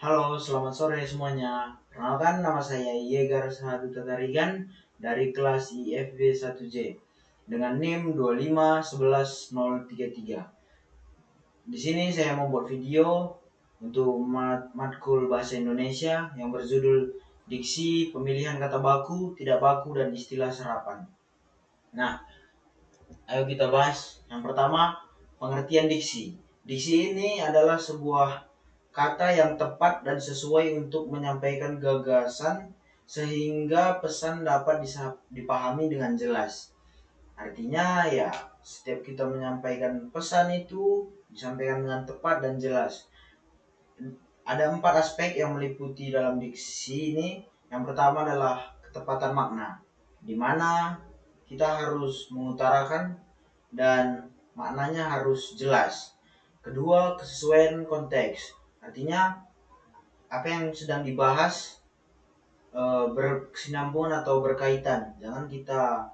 Halo, selamat sore semuanya. Perkenalkan, nama saya Yegar Sahadu Tatarigan dari kelas IFB 1J dengan NIM 2511033. Di sini saya membuat video untuk matkul bahasa Indonesia yang berjudul Diksi, Pemilihan Kata Baku, Tidak Baku, dan Istilah Serapan. Nah, ayo kita bahas. Yang pertama, pengertian diksi. Diksi ini adalah sebuah kata yang tepat dan sesuai untuk menyampaikan gagasan sehingga pesan dapat dipahami dengan jelas. Artinya ya, setiap kita menyampaikan pesan itu disampaikan dengan tepat dan jelas. Ada 4 aspek yang meliputi dalam diksi ini. Yang pertama adalah ketepatan makna, di mana kita harus mengutarakan dan maknanya harus jelas. Kedua, kesesuaian konteks. Artinya apa yang sedang dibahas berkesinambungan atau berkaitan. Jangan kita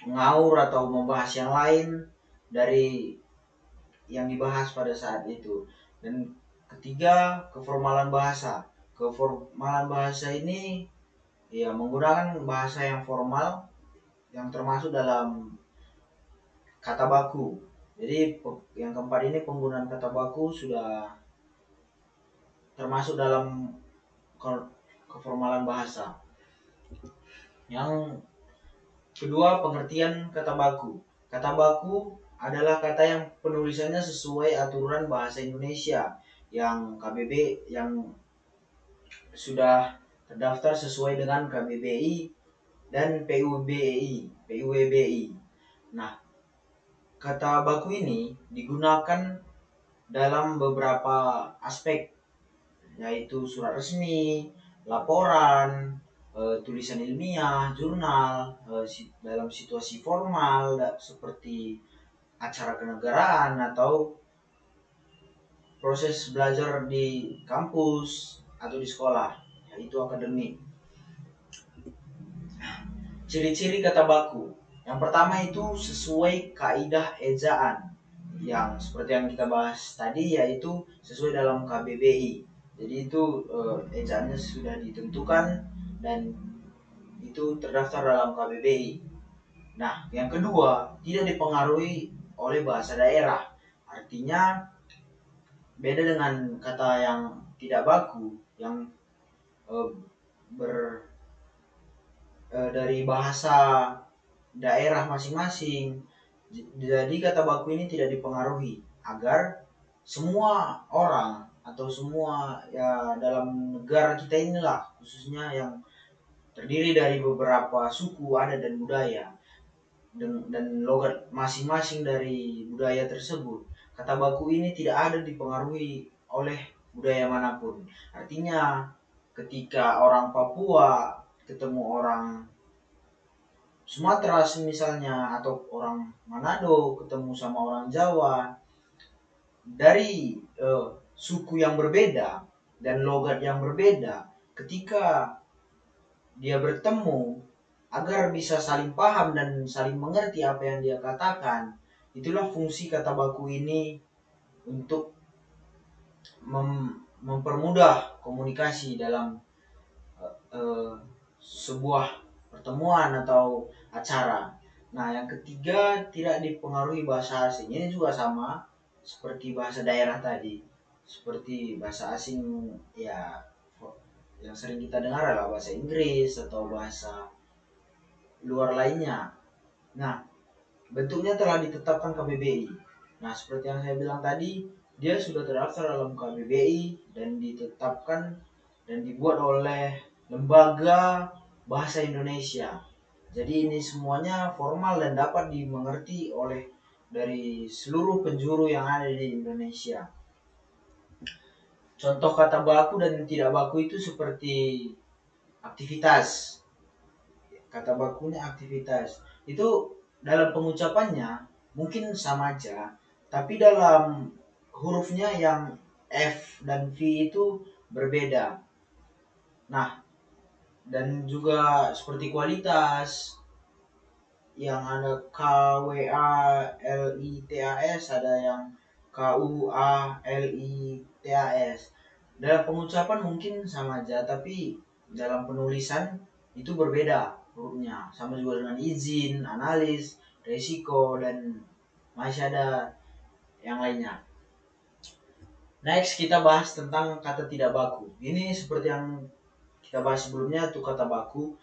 ngaur atau membahas yang lain dari yang dibahas pada saat itu. Dan ketiga, keformalan bahasa. Keformalan bahasa ini ya menggunakan bahasa yang formal yang termasuk dalam kata baku. Jadi yang keempat ini penggunaan kata baku sudah termasuk dalam keformalan bahasa. Yang kedua, pengertian kata baku. Kata baku adalah kata yang penulisannya sesuai aturan bahasa Indonesia yang KBB yang sudah terdaftar sesuai dengan KBBI dan PUBI. Nah, kata baku ini digunakan dalam beberapa aspek, yaitu surat resmi, laporan, tulisan ilmiah, jurnal, dalam situasi formal seperti acara kenegaraan atau proses belajar di kampus atau di sekolah, yaitu akademik. Ciri-ciri kata baku. Yang pertama itu sesuai kaidah ejaan, yang seperti yang kita bahas tadi, yaitu sesuai dalam KBBI. Jadi itu ejaannya sudah ditentukan dan itu terdaftar dalam KBBI. Nah, yang kedua, tidak dipengaruhi oleh bahasa daerah. Artinya beda dengan kata yang tidak baku yang eh, ber dari bahasa daerah masing-masing. Jadi kata baku ini tidak dipengaruhi agar semua orang atau semua ya dalam negara kita inilah, khususnya yang terdiri dari beberapa suku, adat, dan budaya dan logat masing-masing dari budaya tersebut. Kata baku ini tidak ada dipengaruhi oleh budaya manapun. Artinya ketika orang Papua ketemu orang Sumatera misalnya atau orang Manado ketemu sama orang Jawa dari suku yang berbeda dan logat yang berbeda, ketika dia bertemu agar bisa saling paham dan saling mengerti apa yang dia katakan, itulah fungsi kata baku ini untuk mempermudah komunikasi dalam sebuah pertemuan atau acara. Nah, yang ketiga, tidak dipengaruhi bahasa asing. Ini juga sama seperti bahasa daerah tadi. Seperti bahasa asing ya yang sering kita dengar adalah bahasa Inggris atau bahasa luar lainnya. Nah, bentuknya telah ditetapkan KBBI. Nah, seperti yang saya bilang tadi, dia sudah terdaftar dalam KBBI dan ditetapkan dan dibuat oleh Lembaga Bahasa Indonesia. Jadi ini semuanya formal dan dapat dimengerti oleh dari seluruh penjuru yang ada di Indonesia. Contoh kata baku dan tidak baku itu seperti aktivitas. Kata bakunya aktivitas. Itu dalam pengucapannya mungkin sama aja, tapi dalam hurufnya yang F dan V itu berbeda. Nah, dan juga seperti kualitas yang ada KWALITAS, ada yang KUALITAS. Dalam pengucapan mungkin sama aja, tapi dalam penulisan itu berbeda hurufnya. Sama juga dengan izin, analis, resiko, dan masih ada yang lainnya. Next kita bahas tentang kata tidak baku. Ini seperti yang kita bahas sebelumnya tuh kata baku.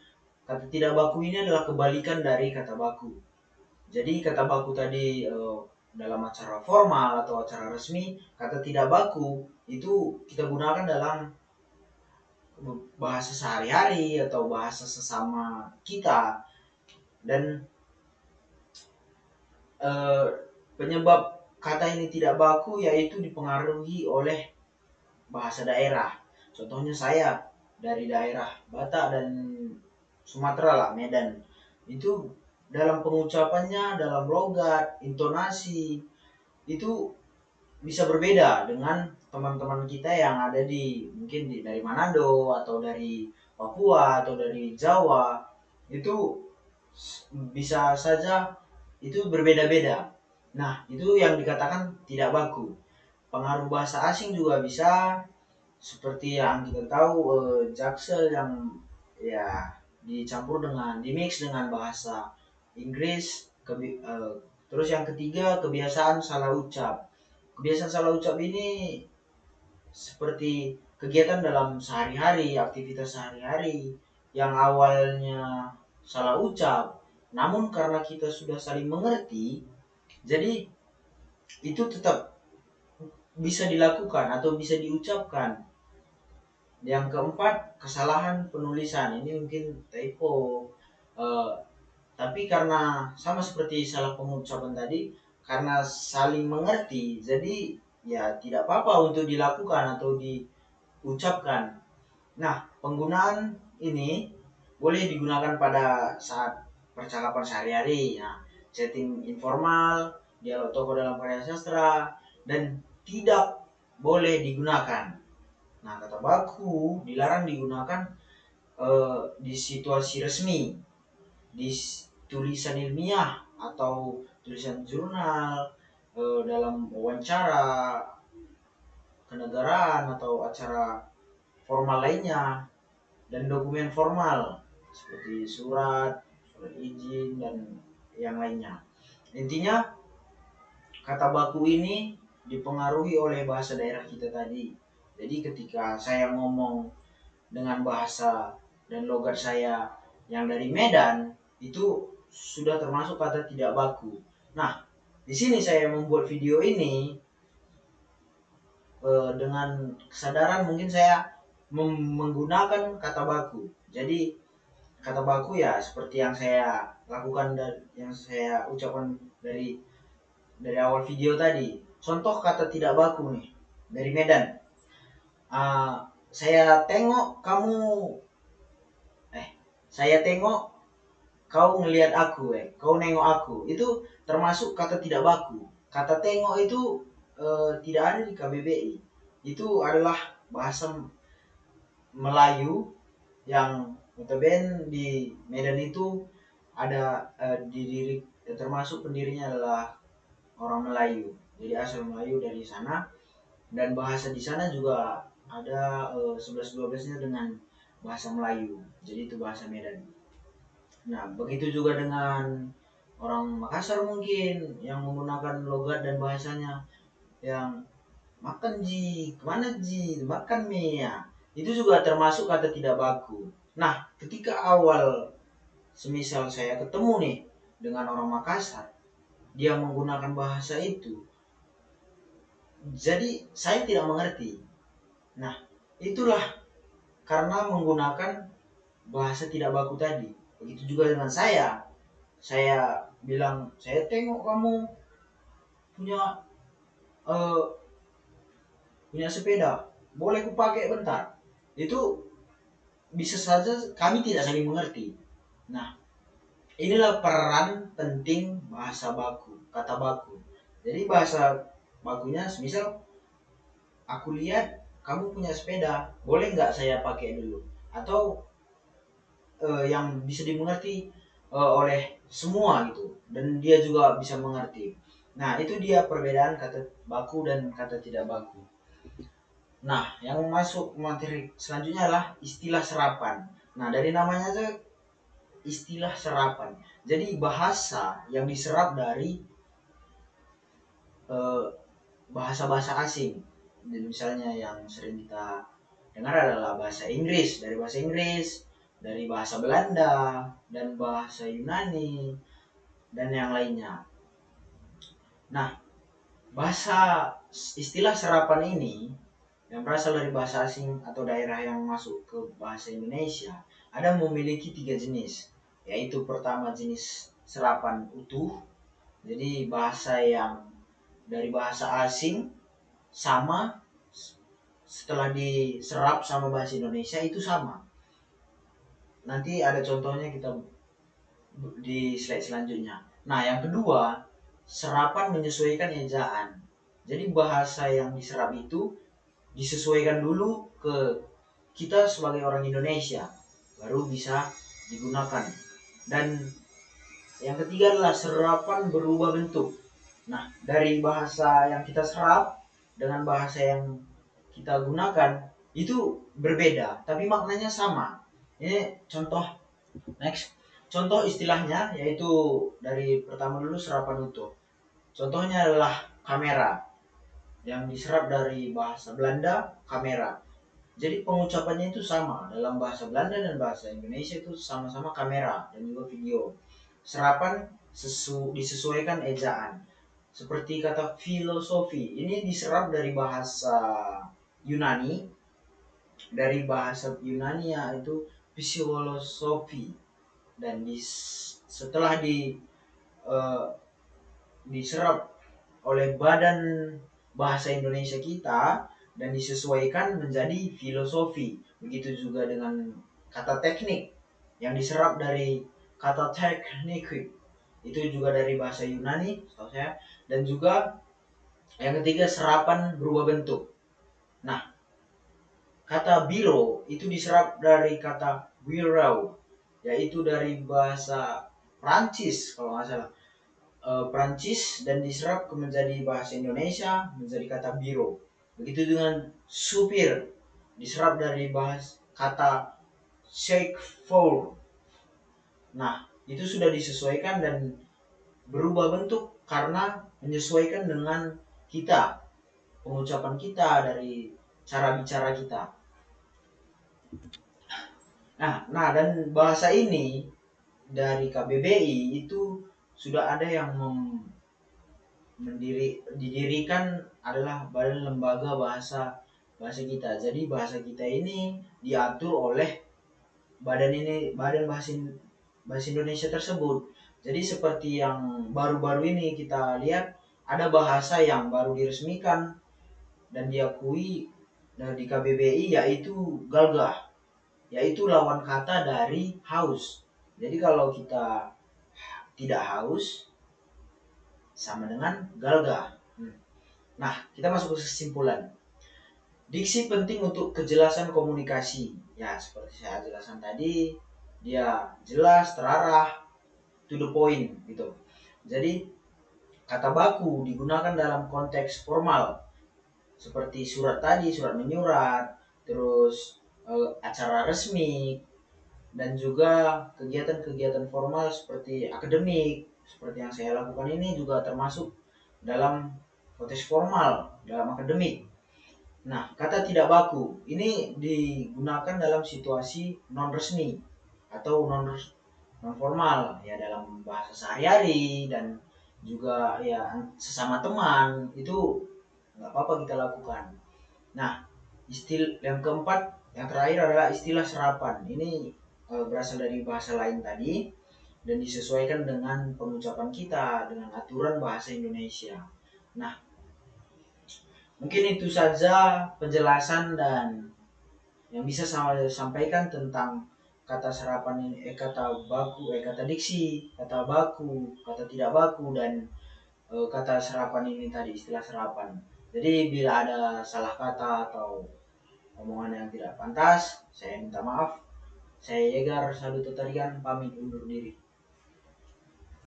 Kata tidak baku ini adalah kebalikan dari kata baku. Jadi kata baku tadi dalam acara formal atau acara resmi, kata tidak baku itu kita gunakan dalam bahasa sehari-hari atau bahasa sesama kita. Dan eh, penyebab kata ini tidak baku yaitu dipengaruhi oleh bahasa daerah. Contohnya saya dari daerah Batak dan Sumatera lah, Medan. Itu dalam pengucapannya, dalam logat, intonasi, itu bisa berbeda dengan teman-teman kita yang ada di mungkin dari Manado atau dari Papua atau dari Jawa. Itu bisa saja itu berbeda-beda. Nah, itu yang dikatakan tidak baku. Pengaruh bahasa asing juga bisa, seperti yang kita tahu Jaksel yang ya dicampur dengan dimix dengan bahasa Inggris terus yang ketiga kebiasaan salah ucap. Kebiasaan salah ucap ini seperti kegiatan dalam sehari-hari, aktivitas sehari-hari yang awalnya salah ucap, namun karena kita sudah saling mengerti, jadi itu tetap bisa dilakukan atau bisa diucapkan. Yang keempat, kesalahan penulisan. Ini mungkin typo. Eh, tapi karena sama seperti salah pengucapan tadi, karena saling mengerti, jadi ya tidak apa-apa untuk dilakukan atau diucapkan. Nah, penggunaan ini boleh digunakan pada saat percakapan sehari-hari, ya, setting informal, dialog tokoh dalam karya sastra, dan tidak boleh digunakan. Nah, kata baku dilarang digunakan di situasi resmi, di tulisan ilmiah atau tulisan jurnal, dalam wawancara kenegaraan atau acara formal lainnya, dan dokumen formal seperti surat, surat izin, dan yang lainnya. Intinya, kata baku ini dipengaruhi oleh bahasa daerah kita tadi. Jadi ketika saya ngomong dengan bahasa dan logat saya yang dari Medan, itu sudah termasuk kata tidak baku. Nah, di sini saya membuat video ini dengan kesadaran mungkin saya menggunakan kata baku. Jadi kata baku ya seperti yang saya lakukan dan yang saya ucapkan dari awal video tadi. Contoh kata tidak baku nih dari Medan. Uh, saya tengok kamu eh saya tengok kau ngelihat aku, kau nengok aku. Itu termasuk kata tidak baku. Kata tengok itu tidak ada di KBBI. Itu adalah bahasa Melayu yang notabene di Medan itu ada termasuk pendirinya adalah orang Melayu. Jadi asal Melayu dari sana, dan bahasa di sana juga ada 11-12-nya dengan bahasa Melayu. Jadi itu bahasa Medan. Nah, begitu juga dengan orang Makassar mungkin yang menggunakan logat dan bahasanya yang makan ji, kemana ji, makan mie ya. Itu juga termasuk kata tidak baku. Nah, ketika awal semisal saya ketemu nih dengan orang Makassar, dia menggunakan bahasa itu, jadi saya tidak mengerti. Nah, itulah karena menggunakan bahasa tidak baku tadi. Begitu juga dengan saya bilang, saya tengok kamu punya uh, punya sepeda, boleh ku pakai bentar. Itu bisa saja kami tidak saling mengerti. Nah, inilah peran penting bahasa baku, kata baku. Jadi bahasa bakunya semisal aku lihat kamu punya sepeda, boleh nggak saya pakai dulu? Atau yang bisa dimengerti oleh semua gitu, dan dia juga bisa mengerti. Nah, itu dia perbedaan kata baku dan kata tidak baku. Nah, yang masuk materi selanjutnya adalah istilah serapan. Nah, dari namanya aja istilah serapan. Jadi bahasa yang diserap dari eh, bahasa-bahasa asing. Jadi misalnya yang sering kita dengar adalah bahasa Inggris, dari bahasa Belanda, dan bahasa Yunani, dan yang lainnya. Nah, bahasa istilah serapan ini yang berasal dari bahasa asing atau daerah yang masuk ke bahasa Indonesia ada memiliki 3 jenis, yaitu pertama jenis serapan utuh, jadi bahasa yang dari bahasa asing sama setelah diserap sama bahasa Indonesia itu sama. Nanti ada contohnya kita di slide selanjutnya. Nah, yang kedua, serapan menyesuaikan ejaan. Jadi bahasa yang diserap itu disesuaikan dulu ke kita sebagai orang Indonesia, baru bisa digunakan. Dan yang ketiga adalah serapan berubah bentuk. Nah, dari bahasa yang kita serap dengan bahasa yang kita gunakan itu berbeda, tapi maknanya sama. Ini contoh next. Contoh istilahnya yaitu dari pertama dulu serapan utuh. Contohnya adalah kamera yang diserap dari bahasa Belanda, kamera. Jadi pengucapannya itu sama dalam bahasa Belanda dan bahasa Indonesia itu sama-sama kamera dan juga video. Serapan disesuaikan ejaan. Seperti kata filosofi, ini diserap dari bahasa Yunani, yaitu fisiolosofi, dan setelah eh, diserap oleh badan bahasa Indonesia kita dan disesuaikan menjadi filosofi. Begitu juga dengan kata teknik yang diserap dari kata teknik, itu juga dari bahasa Yunani setahu saya. Dan juga yang ketiga serapan berubah bentuk. Nah, kata biro itu diserap dari kata bureau, yaitu dari bahasa Prancis kalau nggak salah, Prancis, dan diserap menjadi bahasa Indonesia menjadi kata biro. Begitu dengan supir, diserap dari bahasa kata chauffeur. Nah, itu sudah disesuaikan dan berubah bentuk karena menyesuaikan dengan kita, pengucapan kita, dari cara bicara kita. Nah, dan bahasa ini dari KBBI itu sudah ada yang didirikan adalah Badan Lembaga Bahasa Bahasa kita. Jadi bahasa kita ini diatur oleh Badan Bahasa Indonesia tersebut. Jadi seperti yang baru-baru ini kita lihat ada bahasa yang baru diresmikan dan diakui di KBBI, yaitu galgah, yaitu lawan kata dari haus. Jadi kalau kita tidak haus sama dengan galgah. Nah, kita masuk ke kesimpulan. Diksi penting untuk kejelasan komunikasi. Ya, seperti saya jelaskan tadi, dia jelas, terarah, to the point gitu. Jadi, kata baku digunakan dalam konteks formal seperti surat tadi, surat menyurat, terus acara resmi, dan juga kegiatan-kegiatan formal seperti akademik, seperti yang saya lakukan ini juga termasuk dalam konteks formal, dalam akademik. Nah, kata tidak baku ini digunakan dalam situasi non resmi atau non formal, ya dalam bahasa sehari-hari dan juga ya sesama teman itu nggak apa-apa kita lakukan. Nah, yang keempat, yang terakhir adalah istilah serapan. Ini berasal dari bahasa lain tadi dan disesuaikan dengan pengucapan kita dengan aturan bahasa Indonesia. Nah, mungkin itu saja penjelasan dan yang bisa saya sampaikan tentang kata serapan ini, kata baku, kata diksi, kata baku, kata tidak baku, dan kata serapan ini tadi, istilah serapan. Jadi bila ada salah kata atau omongan yang tidak pantas, saya minta maaf. Saya Yegar Sadu Tutarian pamit undur diri.